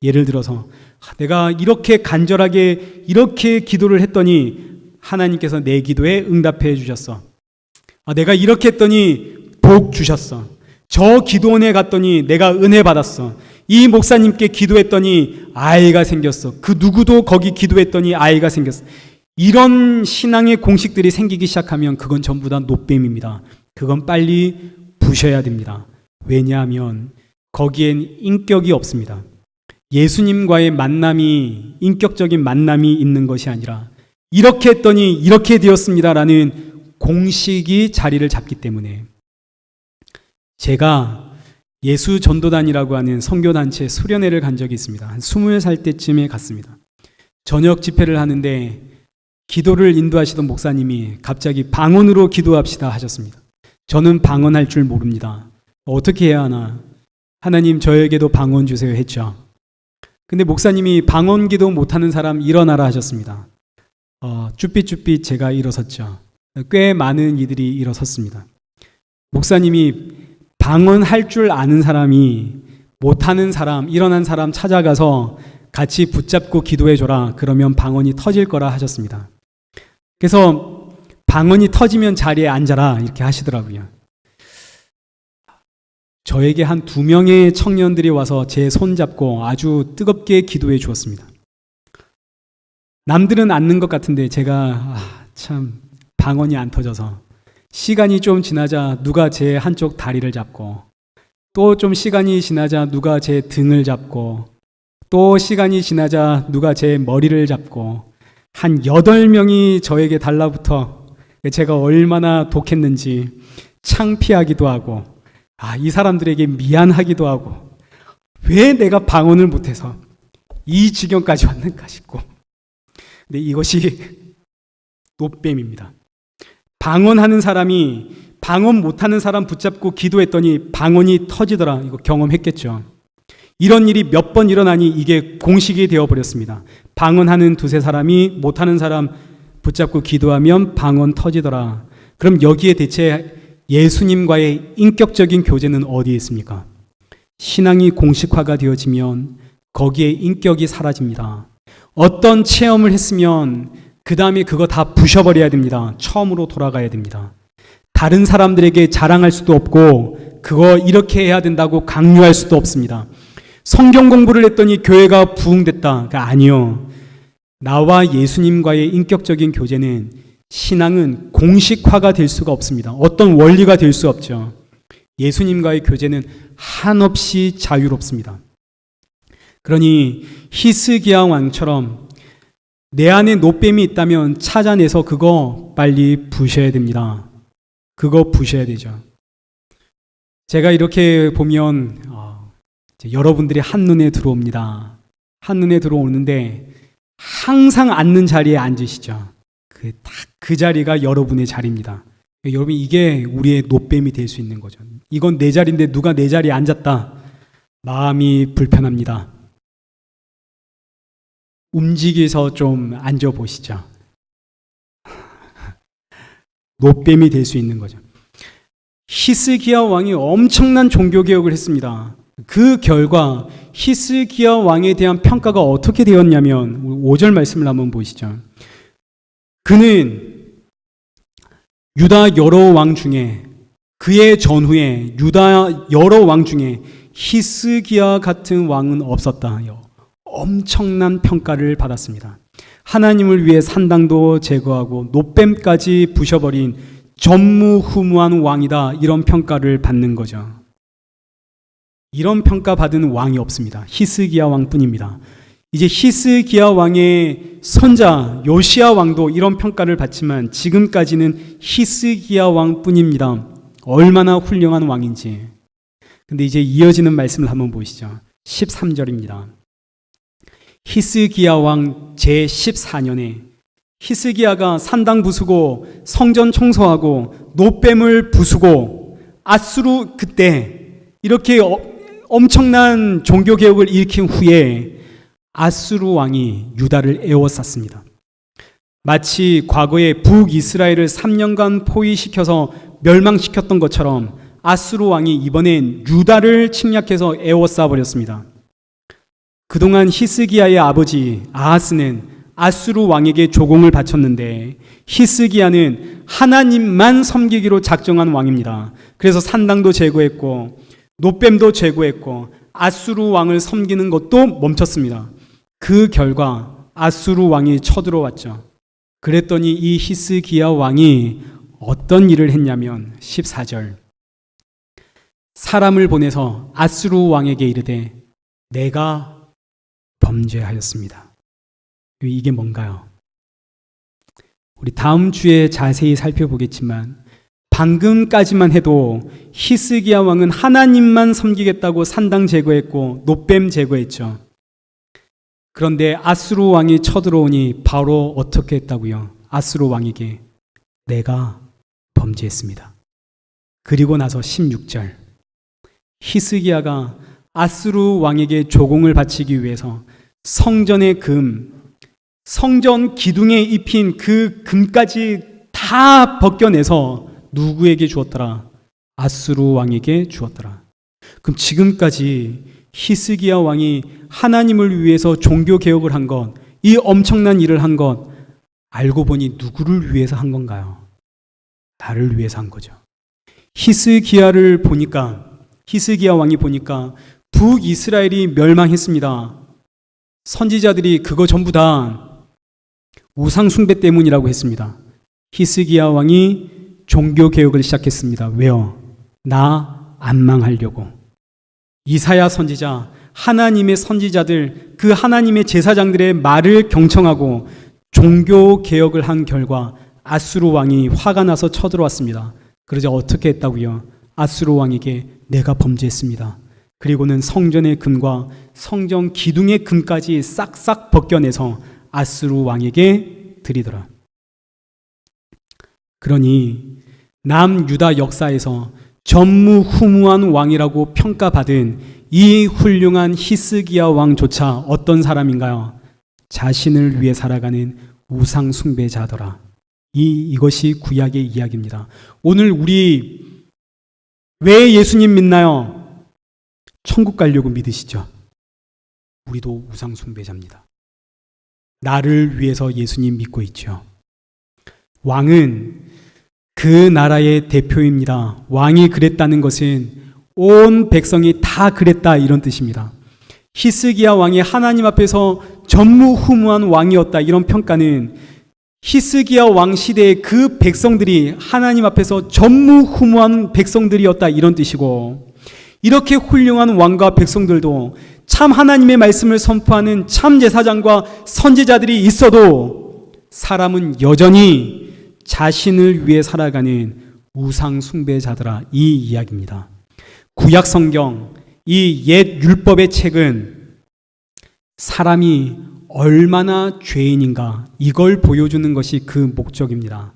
Speaker 1: 예를 들어서 내가 이렇게 간절하게 이렇게 기도를 했더니 하나님께서 내 기도에 응답해 주셨어. 내가 이렇게 했더니 복 주셨어. 저 기도원에 갔더니 내가 은혜 받았어. 이 목사님께 기도했더니 아이가 생겼어. 그 누구도 거기 기도했더니 아이가 생겼어. 이런 신앙의 공식들이 생기기 시작하면 그건 전부 다 노뱀입니다. 그건 빨리 부셔야 됩니다. 왜냐하면 거기엔 인격이 없습니다. 예수님과의 만남이, 인격적인 만남이 있는 것이 아니라 이렇게 했더니 이렇게 되었습니다라는 공식이 자리를 잡기 때문에, 제가 예수 전도단이라고 하는 선교단체 수련회를 간 적이 있습니다. 한 20살 때쯤에 갔습니다. 저녁 집회를 하는데 기도를 인도하시던 목사님이 갑자기 방언으로 기도합시다 하셨습니다. 저는 방언할 줄 모릅니다. 어떻게 해야 하나? 하나님 저에게도 방언 주세요 했죠. 근데 목사님이 방언 기도 못하는 사람 일어나라 하셨습니다. 쭈삣쭈삣 제가 일어섰죠. 꽤 많은 이들이 일어섰습니다. 목사님이 방언할 줄 아는 사람이 못하는 사람, 일어난 사람 찾아가서 같이 붙잡고 기도해줘라. 그러면 방언이 터질 거라 하셨습니다. 그래서 방언이 터지면 자리에 앉아라 이렇게 하시더라고요. 저에게 한 2명의 청년들이 와서 제 손 잡고 아주 뜨겁게 기도해 주었습니다. 남들은 앉는 것 같은데 제가 참 방언이 안 터져서 시간이 좀 지나자 누가 제 한쪽 다리를 잡고, 또 좀 시간이 지나자 누가 제 등을 잡고, 또 시간이 지나자 누가 제 머리를 잡고, 한 8명이 저에게 달라붙어 제가 얼마나 독했는지 창피하기도 하고, 이 사람들에게 미안하기도 하고, 왜 내가 방언을 못해서 이 지경까지 왔는가 싶고. 근데 이것이 노뱀입니다. 방언하는 사람이 방언 못하는 사람 붙잡고 기도했더니 방언이 터지더라. 이거 경험했겠죠. 이런 일이 몇 번 일어나니 이게 공식이 되어버렸습니다. 방언하는 2-3사람이 못하는 사람 붙잡고 기도하면 방언 터지더라. 그럼 여기에 대체 예수님과의 인격적인 교제는 어디에 있습니까? 신앙이 공식화가 되어지면 거기에 인격이 사라집니다. 어떤 체험을 했으면 그 다음에 그거 다 부셔버려야 됩니다. 처음으로 돌아가야 됩니다. 다른 사람들에게 자랑할 수도 없고 그거 이렇게 해야 된다고 강요할 수도 없습니다. 성경 공부를 했더니 교회가 부흥됐다. 아니요. 나와 예수님과의 인격적인 교제는, 신앙은 공식화가 될 수가 없습니다. 어떤 원리가 될 수 없죠. 예수님과의 교제는 한없이 자유롭습니다. 그러니 히스기야 왕처럼 내 안에 노뱀이 있다면 찾아내서 그거 빨리 부셔야 됩니다. 그거 부셔야 되죠. 제가 이렇게 보면 여러분들이 한눈에 들어옵니다. 한눈에 들어오는데 항상 앉는 자리에 앉으시죠. 그 자리가 여러분의 자리입니다. 여러분, 이게 우리의 노뱀이 될 수 있는 거죠. 이건 내 자리인데 누가 내 자리에 앉았다. 마음이 불편합니다. 움직여서 좀 앉아보시죠. 노뱀이 될 수 있는 거죠. 히스기야 왕이 엄청난 종교개혁을 했습니다. 그 결과 히스기야 왕에 대한 평가가 어떻게 되었냐면 5절 말씀을 한번 보시죠. 그는 유다 여러 왕 중에, 그의 전후에 유다 여러 왕 중에 히스기야 같은 왕은 없었다. 엄청난 평가를 받았습니다. 하나님을 위해 산당도 제거하고 노뱀까지 부셔버린 전무후무한 왕이다. 이런 평가를 받는 거죠. 이런 평가 받은 왕이 없습니다. 히스기야 왕뿐입니다. 이제 히스기야 왕의 손자 요시야 왕도 이런 평가를 받지만 지금까지는 히스기야 왕뿐입니다. 얼마나 훌륭한 왕인지. 근데 이제 이어지는 말씀을 한번 보시죠. 13절입니다. 히스기야 왕 제14년에 히스기야가 산당 부수고 성전 청소하고 노뱀을 부수고 아수르, 그때 이렇게 엄청난 종교개혁을 일으킨 후에 아수르 왕이 유다를 에워쌌습니다. 마치 과거에 북이스라엘을 3년간 포위시켜서 멸망시켰던 것처럼 아수르 왕이 이번엔 유다를 침략해서 에워싸 버렸습니다. 그동안 히스기야의 아버지 아하스는 아수르 왕에게 조공을 바쳤는데 히스기야는 하나님만 섬기기로 작정한 왕입니다. 그래서 산당도 제거했고 노뱀도 제거했고 아수르 왕을 섬기는 것도 멈췄습니다. 그 결과 아수르 왕이 쳐들어왔죠. 그랬더니 이 히스기야 왕이 어떤 일을 했냐면 14절 사람을 보내서 아수르 왕에게 이르되 내가 범죄하였습니다. 이게 뭔가요? 우리 다음 주에 자세히 살펴보겠지만 방금까지만 해도 히스기야 왕은 하나님만 섬기겠다고 산당 제거했고 노뱀 제거했죠. 그런데 아수르 왕이 쳐들어오니 바로 어떻게 했다고요? 아수르 왕에게 내가 범죄했습니다. 그리고 나서 16절 히스기야가 아수르 왕에게 조공을 바치기 위해서 성전의 금, 성전 기둥에 입힌 그 금까지 다 벗겨내서 누구에게 주었더라? 아수르 왕에게 주었더라. 그럼 지금까지 히스기야 왕이 하나님을 위해서 종교 개혁을 한 것, 이 엄청난 일을 한 것, 알고 보니 누구를 위해서 한 건가요? 나를 위해서 한 거죠. 히스기야 왕이 보니까 북이스라엘이 멸망했습니다. 선지자들이 그거 전부 다 우상 숭배 때문이라고 했습니다. 히스기야 왕이 종교 개혁을 시작했습니다. 왜요? 나 안 망하려고. 이사야 선지자, 하나님의 선지자들, 그 하나님의 제사장들의 말을 경청하고 종교 개혁을 한 결과 아수르 왕이 화가 나서 쳐들어왔습니다. 그러자 어떻게 했다고요? 아수르 왕에게 내가 범죄했습니다. 그리고는 성전의 금과 성전 기둥의 금까지 싹싹 벗겨내서 아수르 왕에게 드리더라. 그러니 남유다 역사에서 전무후무한 왕이라고 평가받은 이 훌륭한 히스기야 왕조차 어떤 사람인가요? 자신을 위해 살아가는 우상 숭배자더라. 이것이 구약의 이야기입니다. 오늘 우리 왜 예수님 믿나요? 천국 가려고 믿으시죠? 우리도 우상 숭배자입니다. 나를 위해서 예수님 믿고 있죠. 왕은 그 나라의 대표입니다. 왕이 그랬다는 것은 온 백성이 다 그랬다 이런 뜻입니다. 히스기야 왕이 하나님 앞에서 전무후무한 왕이었다 이런 평가는 히스기야 왕 시대의 그 백성들이 하나님 앞에서 전무후무한 백성들이었다 이런 뜻이고, 이렇게 훌륭한 왕과 백성들도 참 하나님의 말씀을 선포하는 참 제사장과 선지자들이 있어도 사람은 여전히 자신을 위해 살아가는 우상 숭배자더라, 이 이야기입니다. 구약 성경, 이 옛 율법의 책은 사람이 얼마나 죄인인가 이걸 보여주는 것이 그 목적입니다.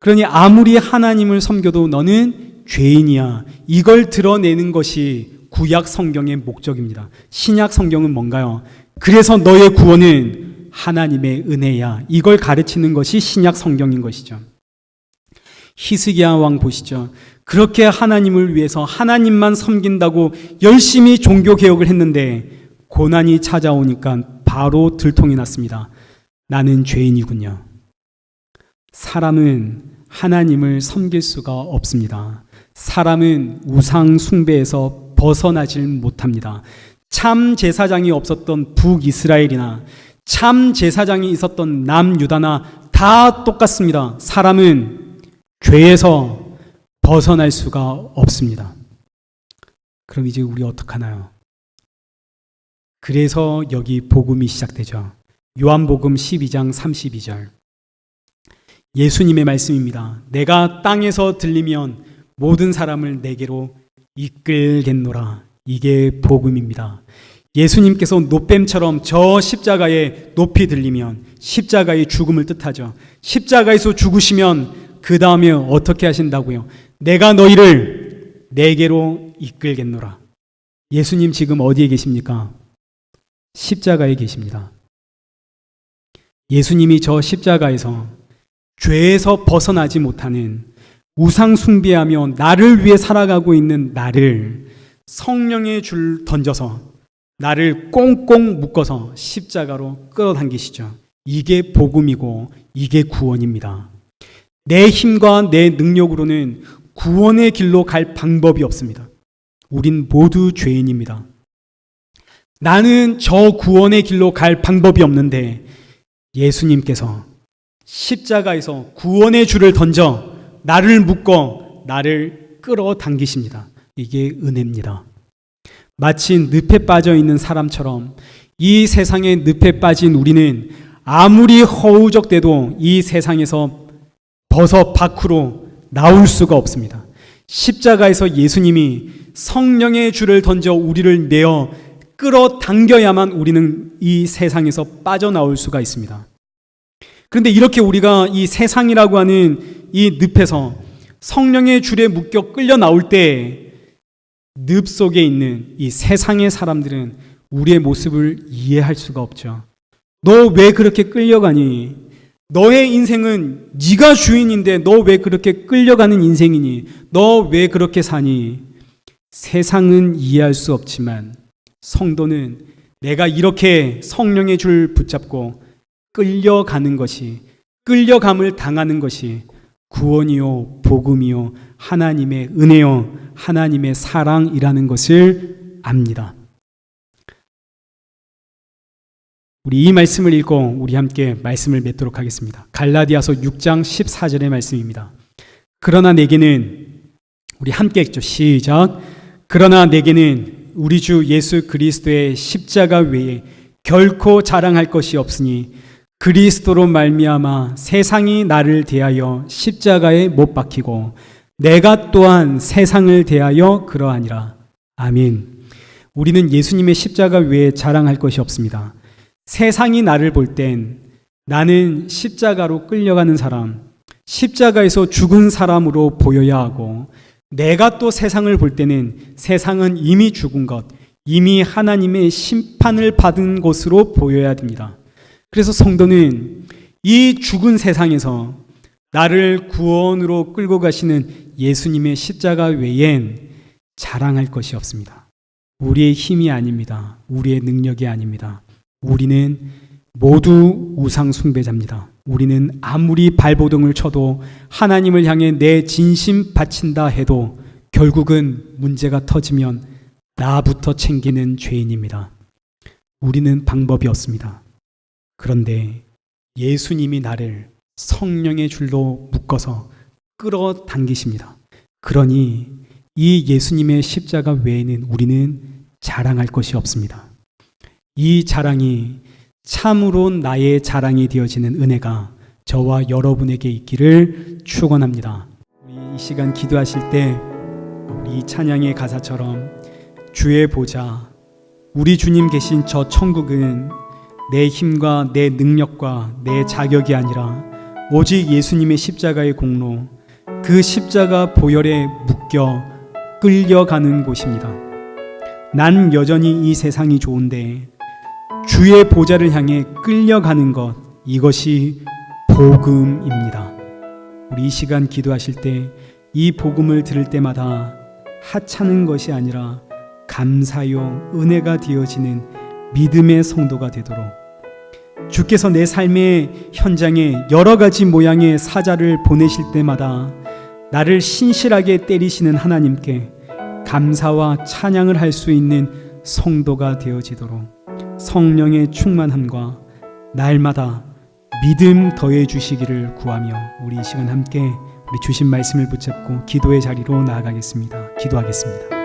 Speaker 1: 그러니 아무리 하나님을 섬겨도 너는 죄인이야, 이걸 드러내는 것이 구약 성경의 목적입니다. 신약 성경은 뭔가요? 그래서 너의 구원은 하나님의 은혜야, 이걸 가르치는 것이 신약 성경인 것이죠. 히스기야 왕 보시죠. 그렇게 하나님을 위해서 하나님만 섬긴다고 열심히 종교 개혁을 했는데 고난이 찾아오니까 바로 들통이 났습니다. 나는 죄인이군요. 사람은 하나님을 섬길 수가 없습니다. 사람은 우상 숭배에서 벗어나질 못합니다. 참 제사장이 없었던 북이스라엘이나 참 제사장이 있었던 남유다나 다 똑같습니다. 사람은 죄에서 벗어날 수가 없습니다. 그럼 이제 우리 어떡하나요? 그래서 여기 복음이 시작되죠. 요한복음 12장 32절. 예수님의 말씀입니다. 내가 땅에서 들리면 모든 사람을 내게로 이끌겠노라. 이게 복음입니다. 예수님께서 노뱀처럼 저 십자가에 높이 들리면 십자가의 죽음을 뜻하죠. 십자가에서 죽으시면 그 다음에 어떻게 하신다고요? 내가 너희를 내게로 이끌겠노라. 예수님 지금 어디에 계십니까? 십자가에 계십니다. 예수님이 저 십자가에서 죄에서 벗어나지 못하는 우상 숭배하며 나를 위해 살아가고 있는 나를 성령의 줄 던져서 나를 꽁꽁 묶어서 십자가로 끌어당기시죠. 이게 복음이고 이게 구원입니다. 내 힘과 내 능력으로는 구원의 길로 갈 방법이 없습니다. 우린 모두 죄인입니다. 나는 저 구원의 길로 갈 방법이 없는데 예수님께서 십자가에서 구원의 줄을 던져 나를 묶어 나를 끌어당기십니다. 이게 은혜입니다. 마치 늪에 빠져 있는 사람처럼 이 세상에 늪에 빠진 우리는 아무리 허우적대도 이 세상에서 벗어 밖으로 나올 수가 없습니다. 십자가에서 예수님이 성령의 줄을 던져 우리를 내어 끌어당겨야만 우리는 이 세상에서 빠져나올 수가 있습니다. 그런데 이렇게 우리가 이 세상이라고 하는 이 늪에서 성령의 줄에 묶여 끌려 나올 때 늪 속에 있는 이 세상의 사람들은 우리의 모습을 이해할 수가 없죠. 너 왜 그렇게 끌려가니? 너의 인생은 네가 주인인데 너 왜 그렇게 끌려가는 인생이니? 너 왜 그렇게 사니? 세상은 이해할 수 없지만 성도는 내가 이렇게 성령의 줄 붙잡고 끌려가는 것이, 끌려감을 당하는 것이 구원이요 복음이요 하나님의 은혜요 하나님의 사랑이라는 것을 압니다. 우리 이 말씀을 읽고 우리 함께 말씀을 맺도록 하겠습니다. 갈라디아서 6장 14절의 말씀입니다. 그러나 내게는, 우리 함께 읽죠. 시작. 그러나 내게는 우리 주 예수 그리스도의 십자가 외에 결코 자랑할 것이 없으니 그리스도로 말미암아 세상이 나를 대하여 십자가에 못 박히고 내가 또한 세상을 대하여 그러하니라. 아멘. 우리는 예수님의 십자가 외에 자랑할 것이 없습니다. 세상이 나를 볼 땐 나는 십자가로 끌려가는 사람, 십자가에서 죽은 사람으로 보여야 하고, 내가 또 세상을 볼 때는 세상은 이미 죽은 것, 이미 하나님의 심판을 받은 것으로 보여야 됩니다. 그래서 성도는 이 죽은 세상에서 나를 구원으로 끌고 가시는 예수님의 십자가 외엔 자랑할 것이 없습니다. 우리의 힘이 아닙니다. 우리의 능력이 아닙니다. 우리는 모두 우상 숭배자입니다. 우리는 아무리 발버둥을 쳐도 하나님을 향해 내 진심 바친다 해도 결국은 문제가 터지면 나부터 챙기는 죄인입니다. 우리는 방법이 없습니다. 그런데 예수님이 나를 성령의 줄로 묶어서 끌어당기십니다. 그러니 이 예수님의 십자가 외에는 우리는 자랑할 것이 없습니다. 이 자랑이 참으로 나의 자랑이 되어지는 은혜가 저와 여러분에게 있기를 축원합니다. 우리 이 시간 기도하실 때 우리 이 찬양의 가사처럼 주의 보좌, 우리 주님 계신 저 천국은 내 힘과 내 능력과 내 자격이 아니라 오직 예수님의 십자가의 공로, 그 십자가 보혈에 묶여 끌려가는 곳입니다. 난 여전히 이 세상이 좋은데 주의 보좌를 향해 끌려가는 것, 이것이 복음입니다. 우리 이 시간 기도하실 때 이 복음을 들을 때마다 하찮은 것이 아니라 감사요 은혜가 되어지는 믿음의 성도가 되도록, 주께서 내 삶의 현장에 여러 가지 모양의 사자를 보내실 때마다 나를 신실하게 때리시는 하나님께 감사와 찬양을 할 수 있는 성도가 되어지도록 성령의 충만함과 날마다 믿음 더해 주시기를 구하며 우리 이 시간 함께 우리 주신 말씀을 붙잡고 기도의 자리로 나아가겠습니다. 기도하겠습니다.